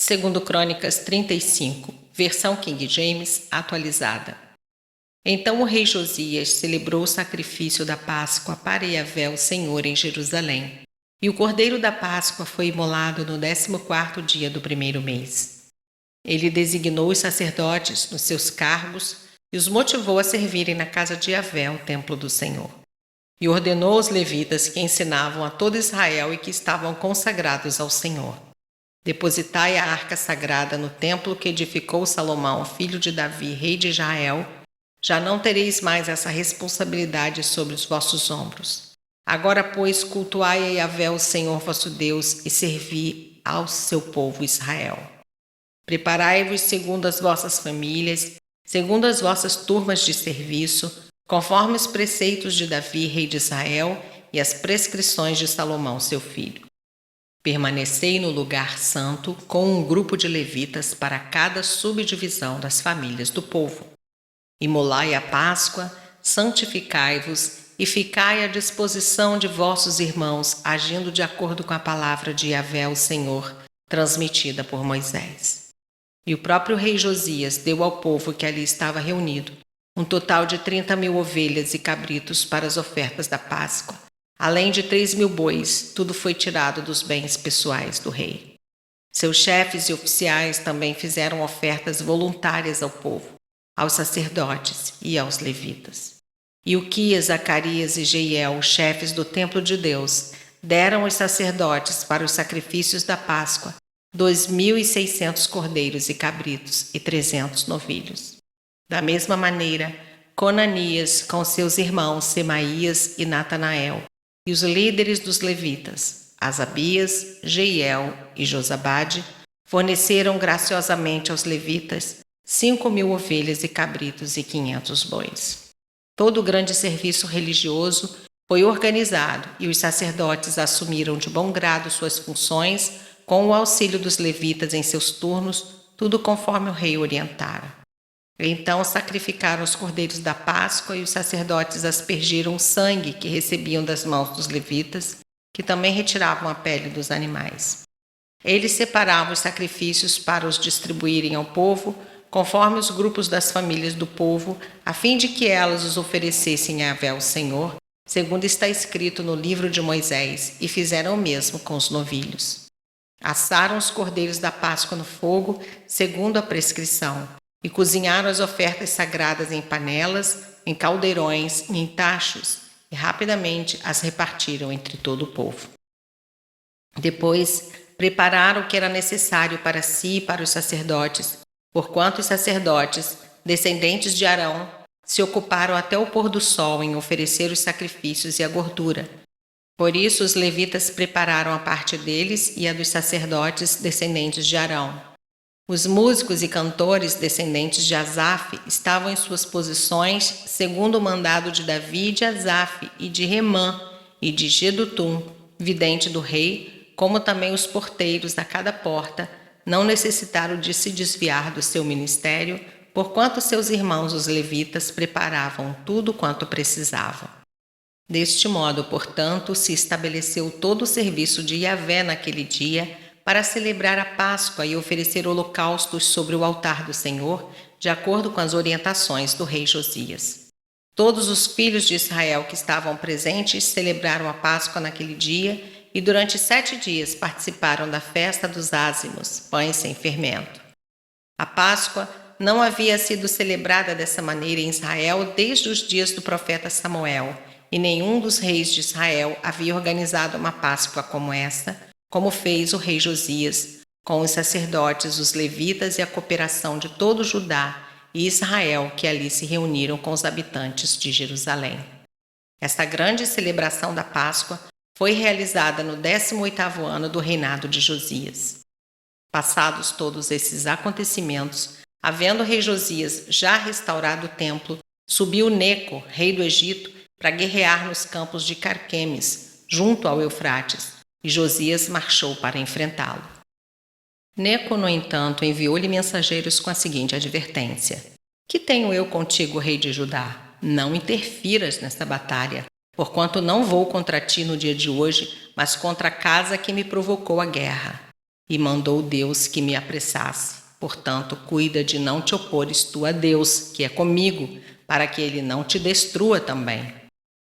Segundo Crônicas 35, versão King James atualizada. Então o rei Josias celebrou o sacrifício da Páscoa para Yahvé o Senhor em Jerusalém, e o cordeiro da Páscoa foi imolado no 14º dia do primeiro mês. Ele designou os sacerdotes nos seus cargos e os motivou a servirem na casa de Yahvé, o templo do Senhor. E ordenou aos levitas que ensinavam a todo Israel e que estavam consagrados ao Senhor: depositai a arca sagrada no templo que edificou Salomão, filho de Davi, rei de Israel. Já não tereis mais essa responsabilidade sobre os vossos ombros. Agora, pois, cultuai a Yahvé, o Senhor vosso Deus, e servi ao seu povo Israel. Preparai-vos segundo as vossas famílias, segundo as vossas turmas de serviço, conforme os preceitos de Davi, rei de Israel, e as prescrições de Salomão, seu filho. Permanecei no lugar santo com um grupo de levitas para cada subdivisão das famílias do povo. Imolai a Páscoa, santificai-vos e ficai à disposição de vossos irmãos, agindo de acordo com a palavra de Yahvé, o Senhor, transmitida por Moisés. E o próprio rei Josias deu ao povo que ali estava reunido um total de 30.000 ovelhas e cabritos para as ofertas da Páscoa, além de 3.000 bois. Tudo foi tirado dos bens pessoais do rei. Seus chefes e oficiais também fizeram ofertas voluntárias ao povo, aos sacerdotes e aos levitas. Ilquias, Zacarias e Jeiel, chefes do templo de Deus, deram aos sacerdotes para os sacrifícios da Páscoa 2.600 cordeiros e cabritos e 300 novilhos. Da mesma maneira, Conanias, com seus irmãos Semaías e Natanael, e os líderes dos levitas, Asabias, Jeiel e Josabade, forneceram graciosamente aos levitas 5.000 ovelhas e cabritos e 500 bois. Todo o grande serviço religioso foi organizado e os sacerdotes assumiram de bom grado suas funções com o auxílio dos levitas em seus turnos, tudo conforme o rei orientara. Então sacrificaram os cordeiros da Páscoa e os sacerdotes aspergiram o sangue que recebiam das mãos dos levitas, que também retiravam a pele dos animais. Eles separavam os sacrifícios para os distribuírem ao povo, conforme os grupos das famílias do povo, a fim de que elas os oferecessem a Yahvé, o Senhor, segundo está escrito no livro de Moisés, e fizeram o mesmo com os novilhos. Assaram os cordeiros da Páscoa no fogo, segundo a prescrição, e cozinharam as ofertas sagradas em panelas, em caldeirões e em tachos, e rapidamente as repartiram entre todo o povo. Depois, prepararam o que era necessário para si e para os sacerdotes, porquanto os sacerdotes, descendentes de Arão, se ocuparam até o pôr do sol em oferecer os sacrifícios e a gordura. Por isso os levitas prepararam a parte deles e a dos sacerdotes, descendentes de Arão. Os músicos e cantores, descendentes de Asaf, estavam em suas posições, segundo o mandado de Davi, de Asaf, e de Remã, e de Gedutum, vidente do rei, como também os porteiros a cada porta, não necessitaram de se desviar do seu ministério, porquanto seus irmãos os levitas preparavam tudo quanto precisavam. Deste modo, portanto, se estabeleceu todo o serviço de Yahvé naquele dia, para celebrar a Páscoa e oferecer holocaustos sobre o altar do Senhor, de acordo com as orientações do rei Josias. Todos os filhos de Israel que estavam presentes celebraram a Páscoa naquele dia e durante 7 dias participaram da festa dos ázimos, pães sem fermento. A Páscoa não havia sido celebrada dessa maneira em Israel desde os dias do profeta Samuel, e nenhum dos reis de Israel havia organizado uma Páscoa como esta, como fez o rei Josias, com os sacerdotes, os levitas e a cooperação de todo Judá e Israel que ali se reuniram com os habitantes de Jerusalém. Esta grande celebração da Páscoa foi realizada no 18º ano do reinado de Josias. Passados todos esses acontecimentos, havendo o rei Josias já restaurado o templo, subiu Neco, rei do Egito, para guerrear nos campos de Carquemes, junto ao Eufrates, e Josias marchou para enfrentá-lo. Neco, no entanto, enviou-lhe mensageiros com a seguinte advertência: Que tenho eu contigo, rei de Judá? Não interfiras nesta batalha, porquanto não vou contra ti no dia de hoje, mas contra a casa que me provocou a guerra. E mandou Deus que me apressasse. Portanto, cuida de não te opores tu a Deus, que é comigo, para que ele não te destrua também.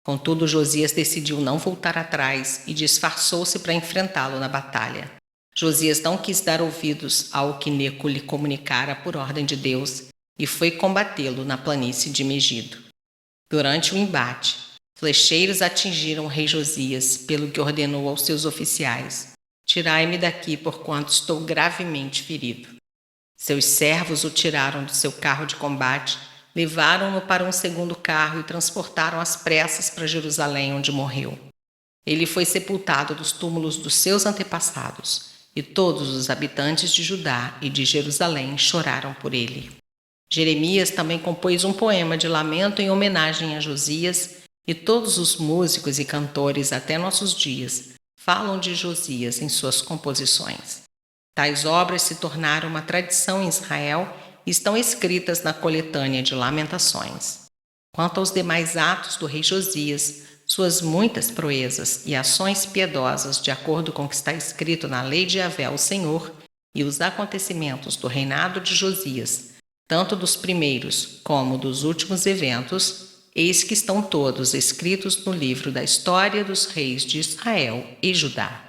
Contudo, Josias decidiu não voltar atrás e disfarçou-se para enfrentá-lo na batalha. Josias não quis dar ouvidos ao que Neco lhe comunicara por ordem de Deus e foi combatê-lo na planície de Megido. Durante o embate, flecheiros atingiram o rei Josias, pelo que ordenou aos seus oficiais: tirai-me daqui, porquanto estou gravemente ferido. Seus servos o tiraram do seu carro de combate, levaram-no para um segundo carro e transportaram às pressas para Jerusalém, onde morreu. Ele foi sepultado nos túmulos dos seus antepassados, e todos os habitantes de Judá e de Jerusalém choraram por ele. Jeremias também compôs um poema de lamento em homenagem a Josias, e todos os músicos e cantores até nossos dias falam de Josias em suas composições. Tais obras se tornaram uma tradição em Israel e estão escritas na coletânea de Lamentações. Quanto aos demais atos do rei Josias, suas muitas proezas e ações piedosas, de acordo com o que está escrito na lei de Yahvé, o Senhor, e os acontecimentos do reinado de Josias, tanto dos primeiros como dos últimos eventos, eis que estão todos escritos no livro da história dos reis de Israel e Judá.